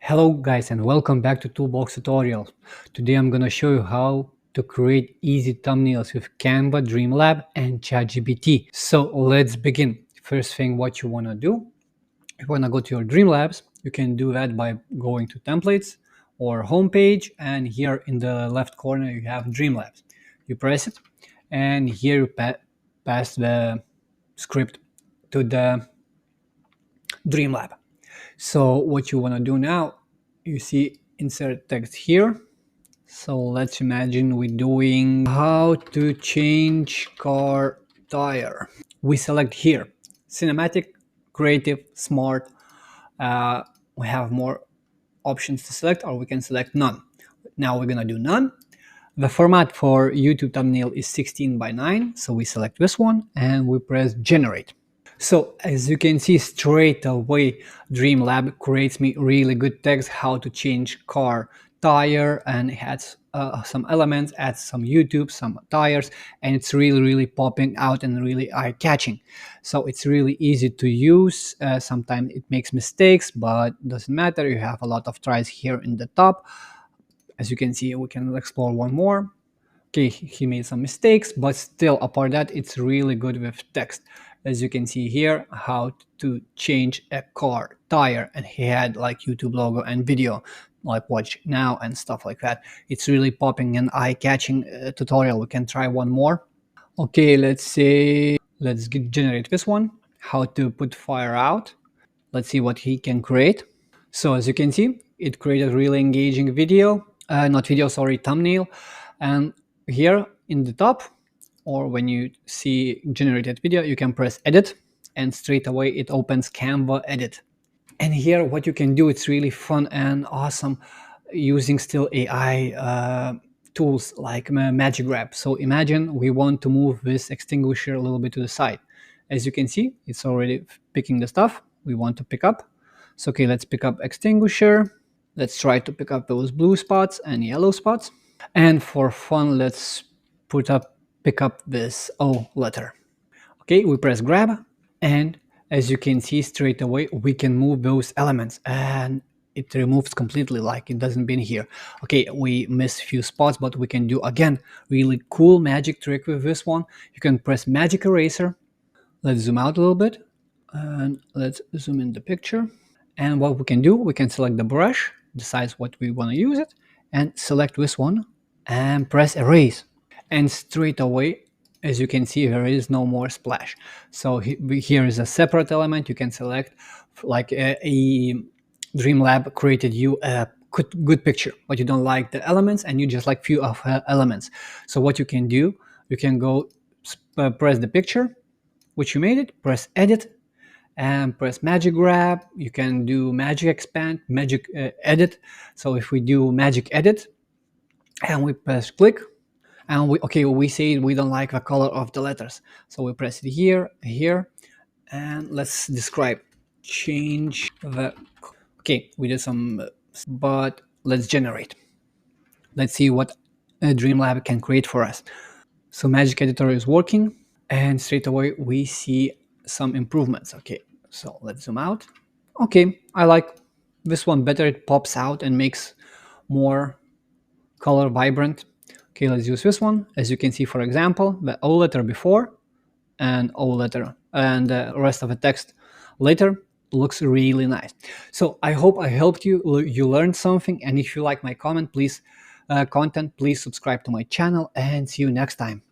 Hello guys and welcome back to Toolbox Tutorial. Today I'm gonna show you how to create easy thumbnails with Canva, Dreamlab and ChatGPT. So let's begin. First thing what you wanna do, if you wanna go to your Dreamlabs, you can do that by going to templates or homepage, and here in the left corner you have Dreamlabs. You press it and here you pass the script to the Dreamlab. So what you want to do now, you see insert text here. So let's imagine we're doing how to change car tire. We select here cinematic, creative, smart. We have more options to select, or we can select none. Now we're gonna do none. The format for YouTube thumbnail is 16 by 9, so we select this one and we press generate. So as you can see straight away, Dreamlab creates me really good text how to change car tire, and it adds some elements, adds some YouTube, some tires, and it's really popping out and really eye-catching. So it's really easy to use. Sometimes it makes mistakes, but doesn't matter. You have a lot of tries here in the top. As you can see, we can explore one more. Okay, he made some mistakes, but still apart that, it's really good with text. As you can see here, how to change a car tire, and he had like YouTube logo and video like watch now and stuff like that. It's really popping and eye-catching tutorial. We can try one more. Okay, let's generate this one, how to put fire out. Let's see what he can create. So as you can see, it created really engaging video, not video, sorry, thumbnail. And here in the top, or when you see generated video, you can press edit and straight away it opens Canva edit. And here what you can do, it's really fun and awesome using still AI tools like Magic Grab. So imagine we want to move this extinguisher a little bit to the side. As you can see, it's already picking the stuff we want to pick up. So okay, let's pick up extinguisher. Let's try to pick up those blue spots and yellow spots. And for fun, let's pick up this O letter. Okay, we press grab, and as you can see straight away, we can move those elements and it removes completely, like it doesn't been here. Okay, we missed a few spots, but we can do again really cool magic trick with this one. You can press magic eraser. Let's zoom out a little bit and let's zoom in the picture. And what we can do, we can select the brush, decide what we want to use it, and select this one and press erase. And straight away, as you can see, there is no more splash. So here is a separate element. You can select like a Dreamlab created you a good picture, but you don't like the elements and you just like few of elements. So what you can do, you can go press the picture which you made it, press edit and press magic grab. You can do magic expand, magic edit. So if we do magic edit and we press click, and we say we don't like the color of the letters, so we press it here, and let's describe change the. Okay, we did some, but let's generate. Let's see what Dreamlab can create for us. So magic editor is working, and straight away we see some improvements. Okay, so let's zoom out. Okay, I like this one better. It pops out and makes more color vibrant. Okay, let's use this one. As you can see, for example, the O letter before and O letter and the rest of the text later looks really nice. So I hope I helped you. You learned something, and if you like my content, please subscribe to my channel, and see you next time.